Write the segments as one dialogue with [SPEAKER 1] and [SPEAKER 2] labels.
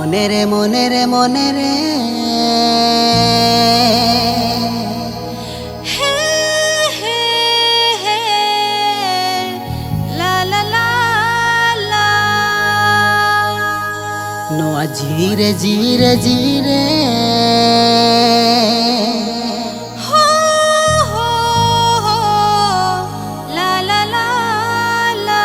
[SPEAKER 1] মনে রে
[SPEAKER 2] হে হে হে লা লা লা লা
[SPEAKER 1] নোয়া জিরে জিরে জিরে
[SPEAKER 2] হো হো হো লা লা লা লা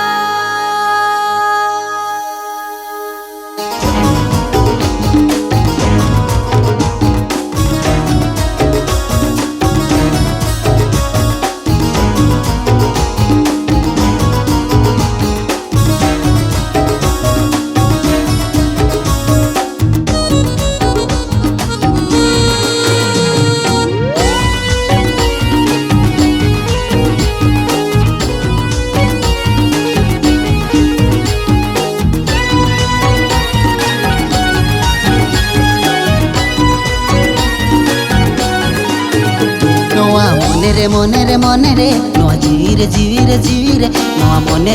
[SPEAKER 1] মনে রে নোয়া জিরে জিরে জিরে নোয়া মনে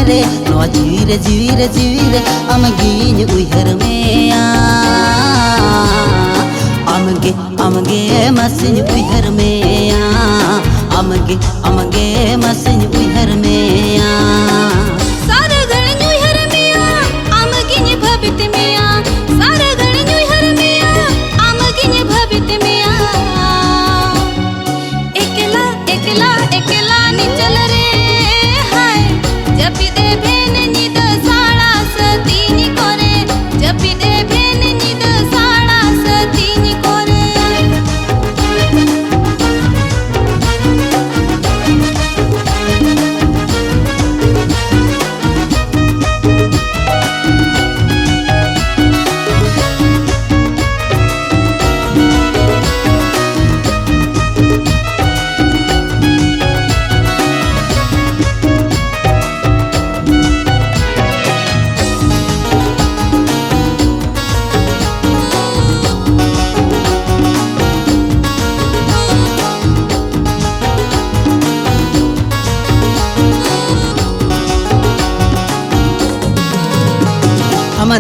[SPEAKER 1] রে নোয়া জিরে জিরে জিরে আমগিন উইহর মেয়া আমগে মसिन उइहर मेया আমগে मसिन उइहर मेया
[SPEAKER 2] सारे गण न्यूहर मिया आमगिन भवित मिया सारे गण न्यूहर मिया आमगिन भवित मिया एकला एकला एकला नि चल रे हाय जपी दे भेन निद साळा सतीनी करे जपी दे भेन निद साळा सतीनी करे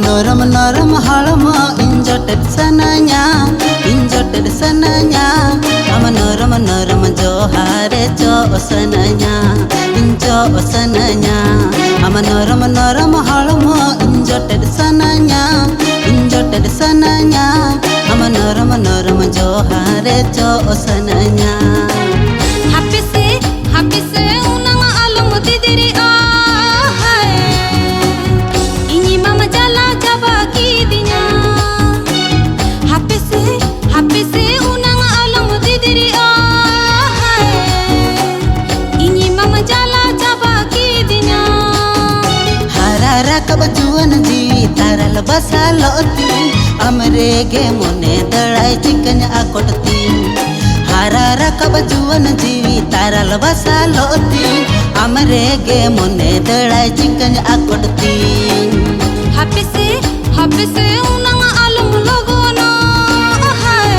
[SPEAKER 1] नरम नरम हलम इंजटेड सनया हम नरम नरम जोहारे जो सनया हम नरम नरम हलम इंजटेड सनया हम नरम नरम जोहारे जो सनया
[SPEAKER 2] हापी से उनंग आलम दिदिरी आ
[SPEAKER 1] कब जुअन जीवी तारल बसा लोती हमरे गे मोने दड़ाई चिकन आकोटती हारा कब जुअन जीवी तारल बसा लोती हमरे गे मोने दड़ाई चिकन आकोटती
[SPEAKER 2] हापी से उनंग आलम लगोना हाय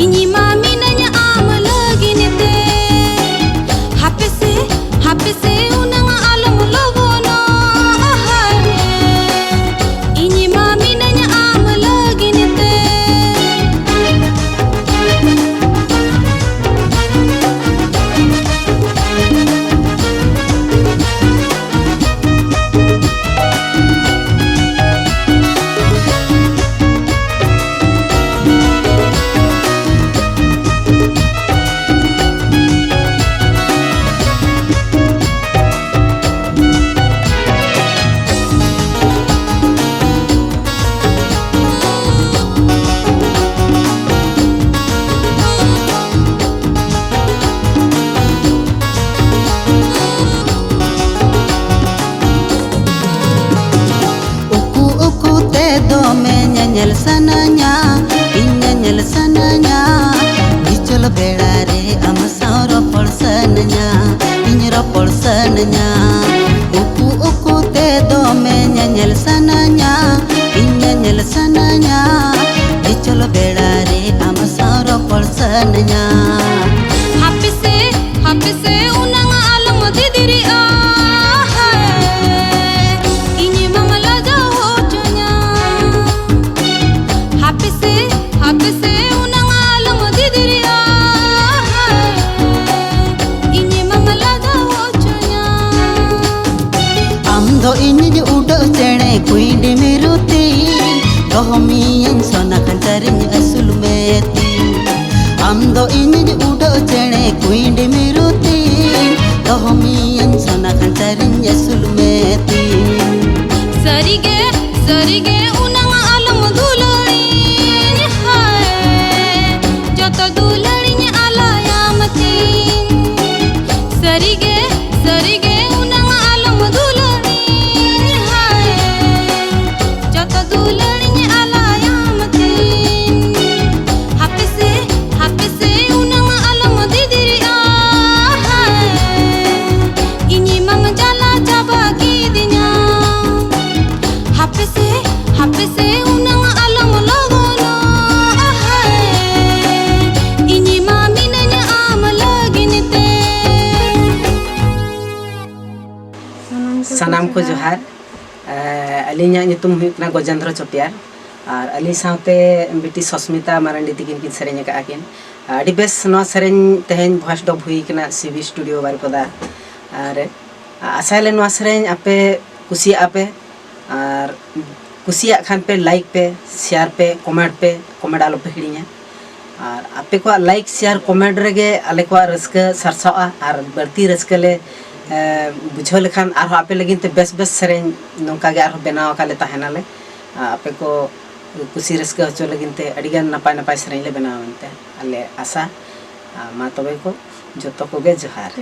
[SPEAKER 2] इनी मामी नन्या आम लगिनते हापी से उनंग आलम लगोना
[SPEAKER 1] nyel sananya bichol beda re am sauro pol sananya inro pol sananya uku te do me nyel sananya bichol beda re am sauro pol sananya
[SPEAKER 2] happy se unang alam didiri a hai ini mamala ja ho chunya
[SPEAKER 1] दो इनिज उड़ो चेणे कुइंडी मिरुती दोहमियन सोना खंचारिन असुल मेती आम दो इनिज उड़ो चेणे कुइंडी मिरुती दोहमियन सोना खंचारिन असुल मेती
[SPEAKER 2] सरिगे सरिगे उनंग आलम दुलड़ीन हाय जत दुलड़ीन आलायामतीन सरिगे सरिगे उनंग आलम दुलड़ीन हाय जत दुलड़ीन आलायामतीन हापे से उनंग आलम दीदिरिया हाय इनी मम जाला जाबा की दिन्या हापे से उनंग आलम लगोनो हाय इनी मामी ने आम लगिनते
[SPEAKER 3] सानाम को जोहार अलिया नितुम हुई गजेंद्र चोपियार और अली साउते बेटी सस्मिता मारंडी तकिन किन सेरेंय का आकिन अडी बेस नवा सेरेंय तेहेन भॉइस डब हुई कना सीवी स्टूडियो बारपदा और आसाले नवा सेरेंय आपे कुसिया आपे और कुसिया खान पे लाइक पे शेयर पे कमेंट आलो पे हिड़िया और आपे को लाइक शेयर कमेंट रेगे आले को रस्क सरसावा और बढ़ती रस्कले बुझो लेखान आर आपे लगिन ते बेस सेरेंय नोका गे आर बनाव काले ताहेनाले आपे को कुसी रस्क हचो लगिन ते अडिगान नपाय सेरेंय ले बनावनते आले आशा मा तबे को जतो को गे जोहार।